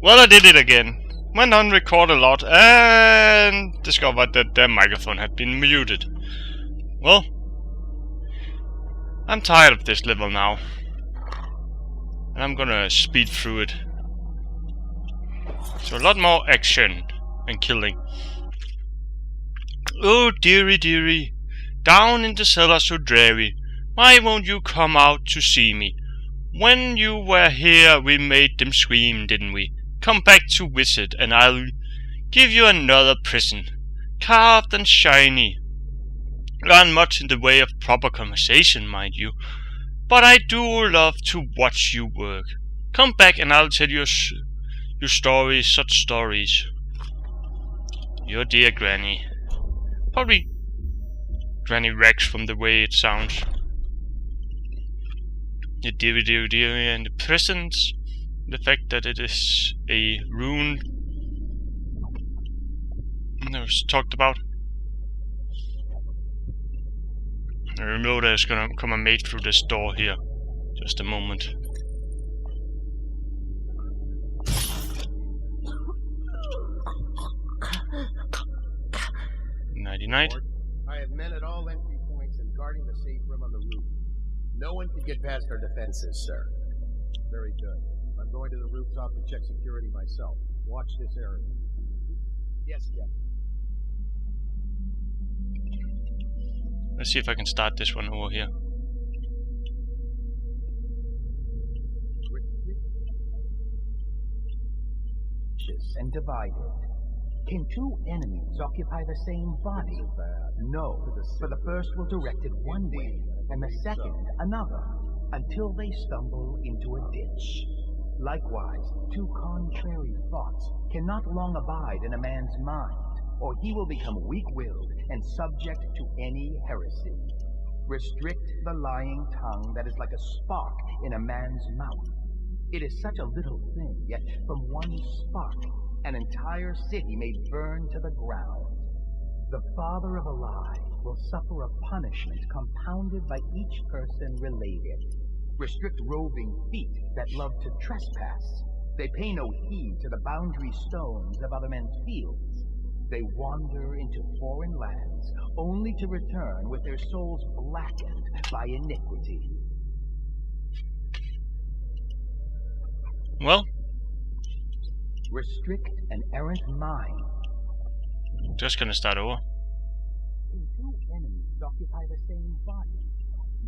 Well, I did it again. Went on record a lot and discovered that the microphone had been muted. Well, I'm tired of this level now. And I'm gonna speed through it. So a lot more action and killing. Oh dearie dearie, down in the cellar so dreary, why won't you come out to see me? When you were here we made them scream, didn't we? Come back to visit and I'll give you another present, carved and shiny. Not much in the way of proper conversation, mind you, but I do love to watch you work. Come back and I'll tell you your stories, such stories. Your dear Granny. Probably Granny Rex from the way it sounds. Your dearie dearie dearie, and the presents. The fact that it is a rune that was talked about. I remember there's gonna come a maid through this door here. Just a moment. Nighty-night. I have men at all entry points and guarding the safe room on the roof. No one can get past our defenses, sir. Very good. I'm going to the rooftop to check security myself. Watch this area. Yes, Captain. Let's see if I can start this one over here. And divided. Can two enemies occupy the same body? No, for the first will direct it one way, and the second another, until they stumble into a ditch. Likewise, two contrary thoughts cannot long abide in a man's mind, or he will become weak-willed and subject to any heresy. Restrict the lying tongue that is like a spark in a man's mouth. It is such a little thing, yet from one spark, an entire city may burn to the ground. The father of a lie will suffer a punishment compounded by each person related. Restrict roving feet that love to trespass. They pay no heed to the boundary stones of other men's fields. They wander into foreign lands, only to return with their souls blackened by iniquity. Well, restrict an errant mind. Just gonna start over. Can two enemies occupy the same body?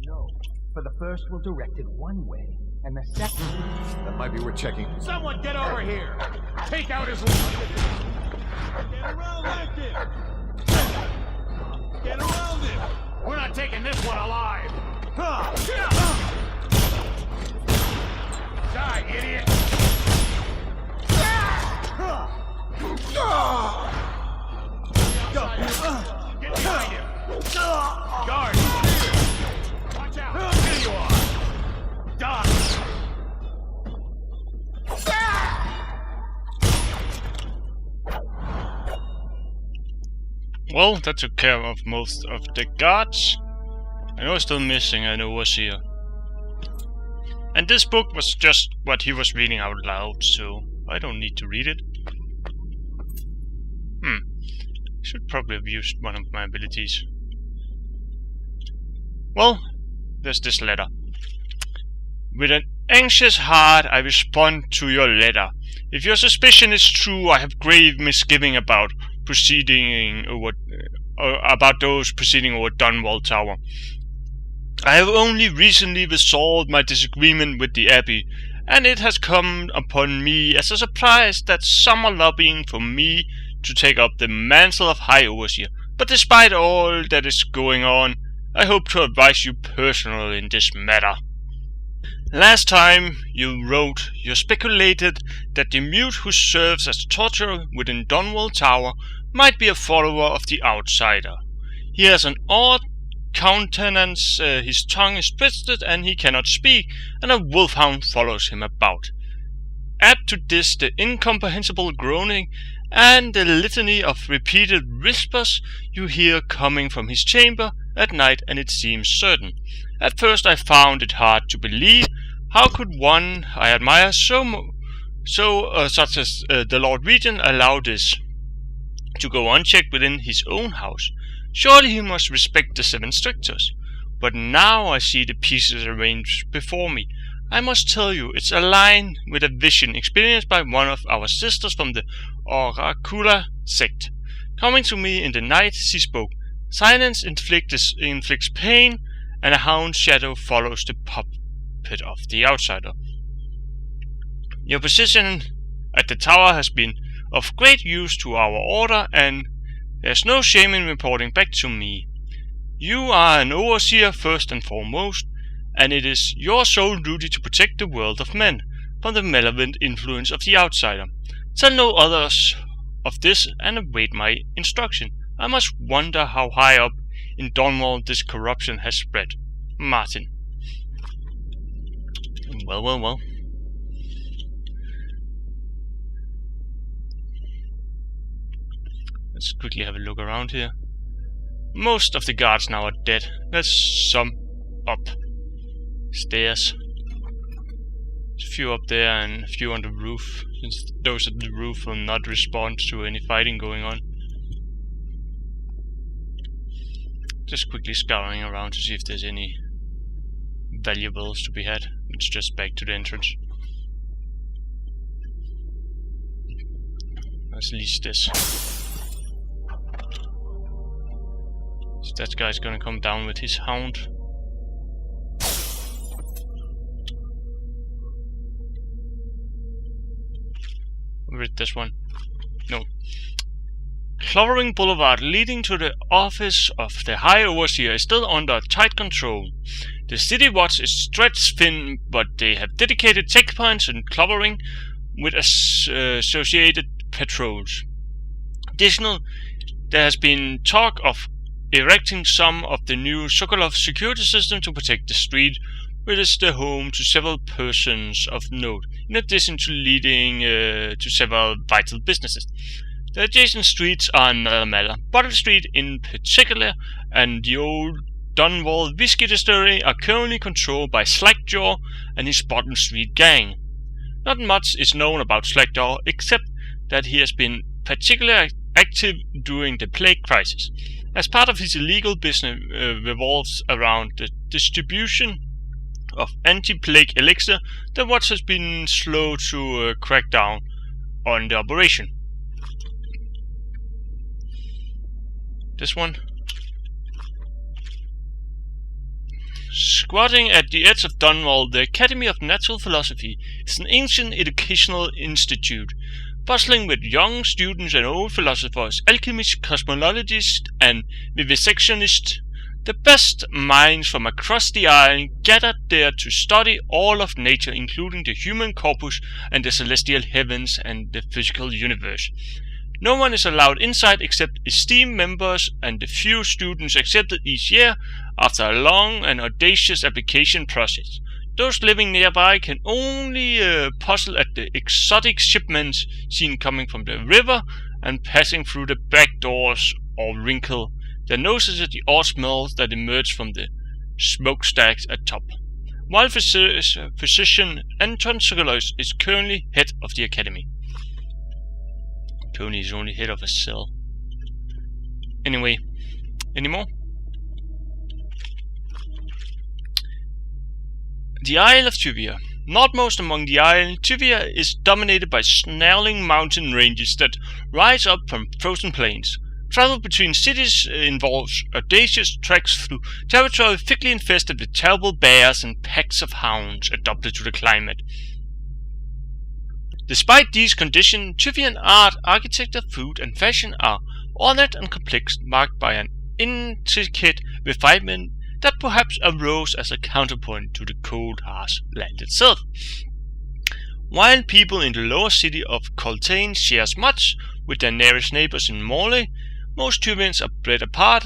No. For the first will direct it one way, and the second... That might be worth checking. Someone get over here! Take out his life! Get around him! Get around him! We're not taking this one alive! Die, idiot! Get behind him! Guard! Watch out! Here you are! Die! Well, that took care of most of the guards. I know I'm still missing an overseer. And this book was just what he was reading out loud, so I don't need to read it. Should probably have used one of my abilities. Well, there's this letter. With an anxious heart I respond to your letter. If your suspicion is true, I have grave misgiving about those proceeding over Dunwall Tower. I have only recently resolved my disagreement with the Abbey, and it has come upon me as a surprise that some are lobbying for me to take up the mantle of High Overseer. But despite all that is going on, I hope to advise you personally in this matter. Last time you wrote, you speculated that the mute who serves as torturer within Dunwall Tower might be a follower of the Outsider. He has an odd countenance, his tongue is twisted and he cannot speak, and a wolfhound follows him about. Add to this the incomprehensible groaning and the litany of repeated whispers you hear coming from his chamber at night, and it seems certain. At first I found it hard to believe. How could one I admire so such as the Lord Regent, allow this to go unchecked within his own house? Surely he must respect the 7 strictures. But now I see the pieces arranged before me. I must tell you, it's aligned with a vision experienced by one of our sisters from the Oracula sect. Coming to me in the night, she spoke. Silence inflicts pain, and a hound's shadow follows the puppet of the outsider. Your position at the tower has been of great use to our order, and there's no shame in reporting back to me. You are an overseer first and foremost, and it is your sole duty to protect the world of men from the malevolent influence of the outsider. Tell no others of this and await my instruction. I must wonder how high up in Dunwall this corruption has spread. Martin. Well. Let's quickly have a look around here. Most of the guards now are dead. There's some up stairs. There's a few up there and a few on the roof, since those at the roof will not respond to any fighting going on. Just quickly scouring around to see if there's any valuables to be had. It's just back to the entrance. Let's lease this. So that guy's gonna come down with his hound. Read this one. No. Clovering Boulevard leading to the office of the High Overseer is still under tight control. The City Watch is stretched thin, but they have dedicated checkpoints in Clovering with associated patrols. Additionally, there has been talk of erecting some of the new Sokolov security system to protect the street, which is the home to several persons of note, in addition to leading to several vital businesses. The adjacent streets are another matter. Bottle Street in particular and the old Dunwall Whiskey Distillery are currently controlled by Slackjaw and his Bottom Street gang. Not much is known about Slackjaw except that he has been particularly active during the plague crisis, as part of his illegal business revolves around the distribution of anti-plague elixir. The Watch has been slow to crack down on the operation. This one. Squatting at the edge of Dunwall, the Academy of Natural Philosophy is an ancient educational institute, bustling with young students and old philosophers, alchemists, cosmologists, and vivisectionists. The best minds from across the island gathered there to study all of nature, including the human corpus and the celestial heavens and the physical universe. No one is allowed inside except esteemed members and the few students accepted each year after a long and audacious application process. Those living nearby can only puzzle at the exotic shipments seen coming from the river and passing through the back doors, or wrinkle their noses at the odd smells that emerge from the smokestacks at top. While physician Anton Sokolos is currently head of the academy. Tony is only head of a cell. Anyway, any more? The Isle of Tuvia. Northmost among the island, Tuvia is dominated by snarling mountain ranges that rise up from frozen plains. Travel between cities involves audacious treks through territory thickly infested with terrible bears and packs of hounds adapted to the climate. Despite these conditions, Tuvian art, architecture, food, and fashion are ornate and complex, marked by an intricate refinement that perhaps arose as a counterpoint to the cold, harsh land itself. While people in the lower city of Coltane shares much with their nearest neighbors in Morley, most Tuvians are breed apart,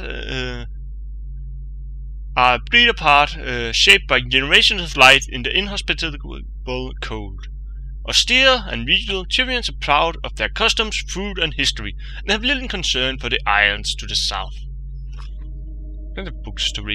shaped by generations of life in the inhospitable cold. Austere and regional, Tuvians are proud of their customs, food, and history, and have little concern for the islands to the south. And the books to read.